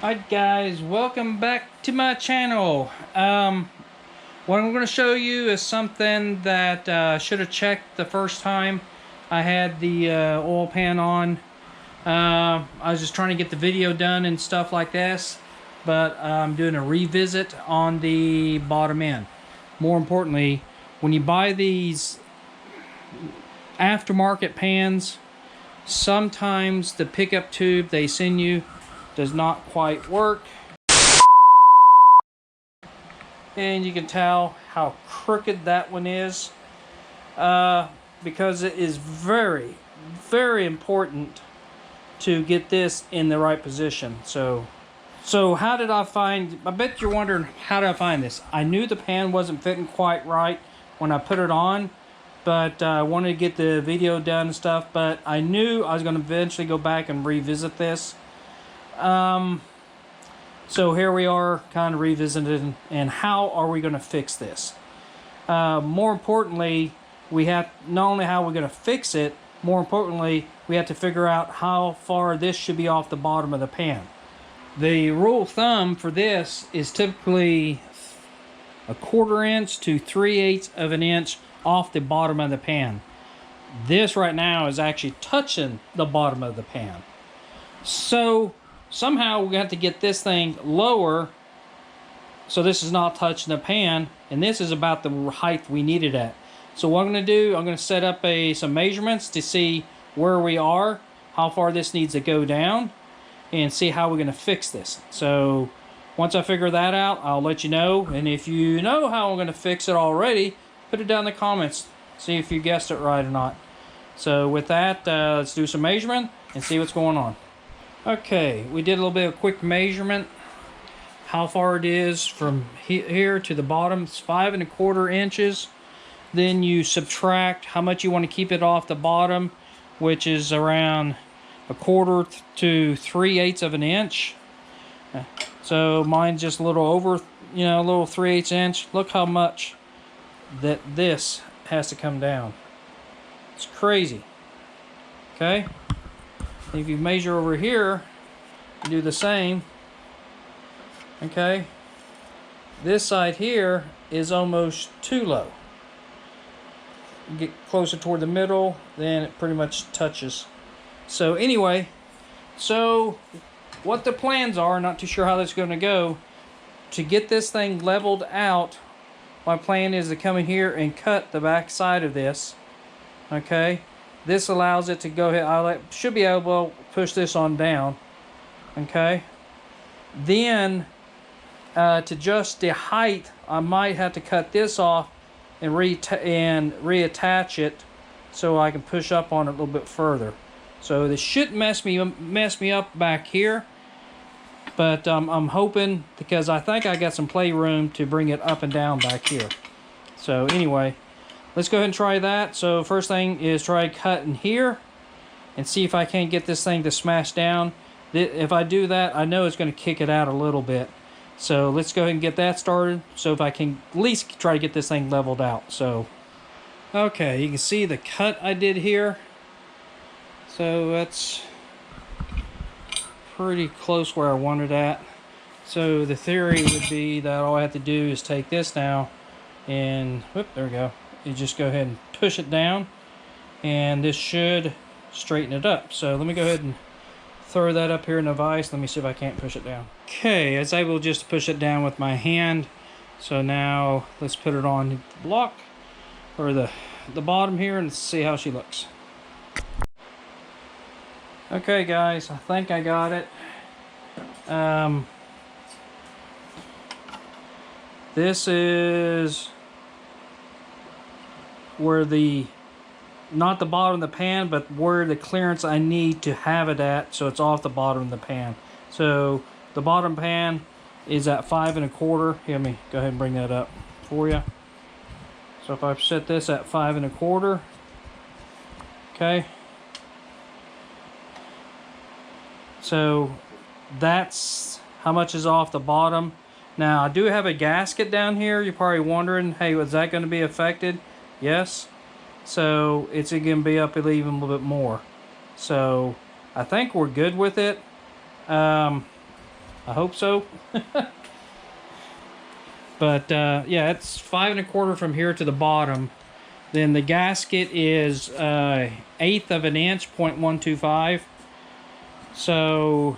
Alright guys, welcome back to my channel. What I'm going to show you is something that I should have checked the first time I had the oil pan on. I was just trying to get the video done and stuff like this, but I'm doing a revisit on the bottom end. More importantly, when you buy these aftermarket pans, sometimes the pickup tube they send you does not quite work, and you can tell how crooked that one is, because it is very important to get this in the right position. So how did I find, I bet you're wondering, how did I find this? I knew the pan wasn't fitting quite right when I put it on, but I wanted to get the video done and stuff, but I knew I was going to eventually go back and revisit this. So here we are, kind of revisiting, and how are we going to fix this? More importantly, we have not only how we're going to fix it, more importantly, we have to figure out how far this should be off the bottom of the pan. The rule of thumb for this is typically 1/4 inch to 3/8 of an inch off the bottom of the pan. This right now is actually touching the bottom of the pan. So somehow we have to get this thing lower so this is not touching the pan, and this is about the height we need it at. So what I'm going to do, I'm going to set up some measurements to see where we are, how far this needs to go down, and see how we're going to fix this. So once I figure that out, I'll let you know. And if you know how I'm going to fix it already, put it down in the comments. See if you guessed it right or not. So with that, let's do some measurement and see what's going on. Okay, we did a little bit of quick measurement. How far it is from here to the bottom. It's 5 1/4 inches. Then you subtract how much you want to keep it off the bottom, which is around 1/4 to 3/8 of an inch. So mine's just a little over, a little 3/8 inch. Look how much that this has to come down. It's crazy. Okay. If you measure over here, you do the same. Okay. This side here is almost too low. You get closer toward the middle, then it pretty much touches. So anyway, so what the plans are, not too sure how that's going to go. To get this thing leveled out, my plan is to come in here and cut the back side of this. Okay. This allows it to go ahead. I should be able to push this on down. Okay. Then to adjust the height, I might have to cut this off and reattach it so I can push up on it a little bit further. So this shouldn't mess me up back here, but I'm hoping, because I think I got some playroom to bring it up and down back here. So anyway, let's go ahead and try that. So first thing is try cutting here and see if I can't get this thing to smash down. If I do that, I know it's going to kick it out a little bit. So let's go ahead and get that started. So if I can at least try to get this thing leveled out. So, okay, you can see the cut I did here. So that's pretty close where I wanted at. So the theory would be that all I have to do is take this now and, whoop, there we go. You just go ahead and push it down, and this should straighten it up. So let me go ahead and throw that up here in the vise. Let me see if I can't push it down. Okay, I was able just to push it down with my hand. So now let's put it on the block, or the bottom here, and see how she looks. Okay guys, I think I got it. This is where not the bottom of the pan, but where the clearance I need to have it at, so it's off the bottom of the pan. So the bottom pan is at 5 1/4. Here, let me go ahead and bring that up for you. So if I set this at 5 1/4, okay. So that's how much is off the bottom. Now I do have a gasket down here. You're probably wondering, hey, was that going to be affected? Yes. So it's going to be up even a little bit more. So I think we're good with it. I hope so. But yeah, it's 5 1/4 from here to the bottom. Then the gasket is 1/8 of an inch, 0.125. So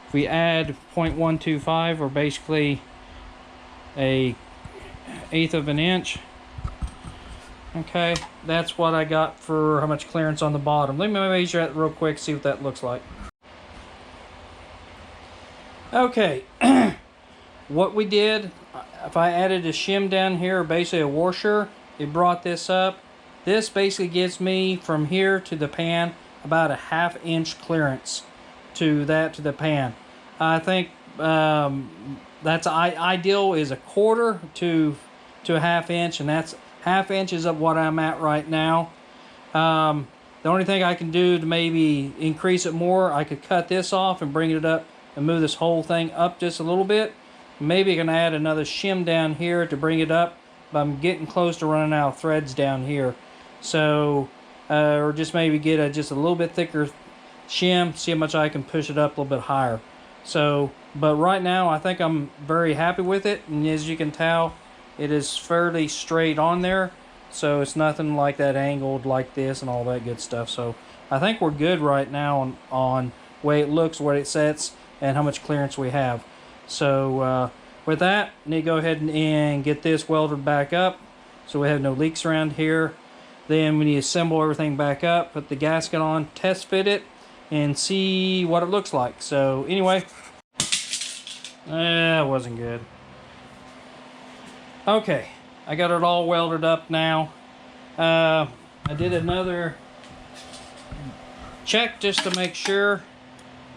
if we add 0.125, or basically a 1/8 of an inch. Okay, that's what I got for how much clearance on the bottom. Let me measure that real quick, see what that looks like. Okay, what we did, if I added a shim down here, basically a washer, it brought this up. This basically gives me from here to the pan about a 1/2 inch clearance to the pan. I think that's ideal is 1/4 to a 1/2 inch, and that's 1/2 inches of what I'm at right now. The only thing I can do to maybe increase it more, I could cut this off and bring it up and move this whole thing up just a little bit. Maybe I can add another shim down here to bring it up, but I'm getting close to running out of threads down here. So, or just maybe get just a little bit thicker shim, see how much I can push it up a little bit higher. So, but right now I think I'm very happy with it, and as you can tell, it is fairly straight on there. So it's nothing like that angled like this and all that good stuff. So I think we're good right now on way it looks, what it sets, and how much clearance we have. So with that, I need to go ahead and get this welded back up so we have no leaks around here. Then we need to assemble everything back up, put the gasket on, test fit it, and see what it looks like. So anyway, that wasn't good. Okay, I got it all welded up now. I did another check just to make sure.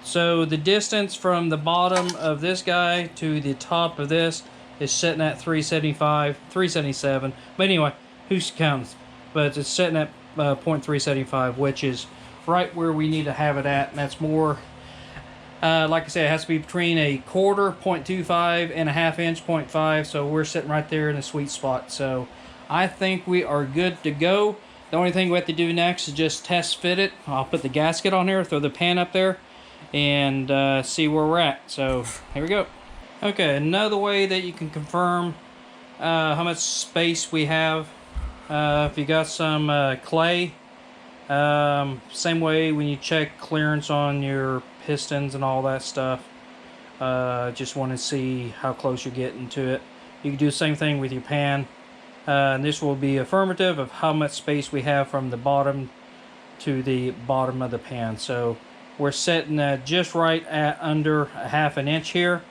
So the distance from the bottom of this guy to the top of this is sitting at 375, 377. But anyway, who's counting? But it's sitting at 0.375, which is right where we need to have it at. And that's more, like I said, it has to be between 1/4, 0.25, and a 1/2 inch, 0.5. So we're sitting right there in a sweet spot. So I think we are good to go. The only thing we have to do next is just test fit it. I'll put the gasket on there, throw the pan up there, and see where we're at. So here we go. Okay, another way that you can confirm how much space we have, if you got some clay, same way when you check clearance on your pistons and all that stuff, just want to see how close you're getting to it. You can do the same thing with your pan, and this will be affirmative of how much space we have from the bottom to the bottom of the pan. So we're setting just right at under a 1/2 an inch here.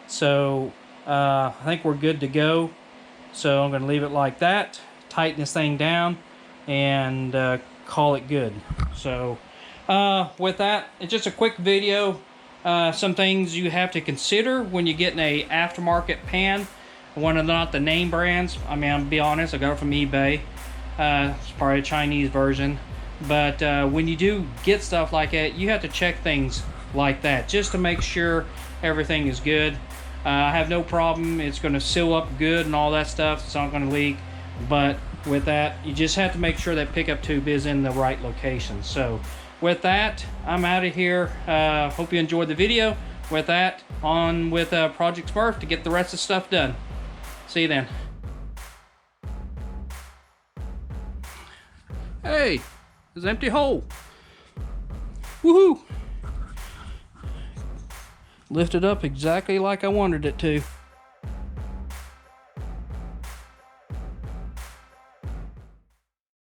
So I think we're good to go. So I'm going to leave it like that, tighten this thing down, and call it good. So with that, it's just a quick video. Some things you have to consider when you're getting a aftermarket pan. One of not the name brands. I mean, I'll be honest, I got it from eBay. It's probably a Chinese version. But when you do get stuff like that, you have to check things like that just to make sure everything is good. I have no problem. It's going to seal up good and all that stuff. It's not going to leak. But with that, you just have to make sure that pickup tube is in the right location. So with that, I'm out of here. Hope you enjoyed the video. With that, on with Project Smurf to get the rest of the stuff done. See you then. Hey, there's an empty hole. Woohoo! Lifted up exactly like I wanted it to.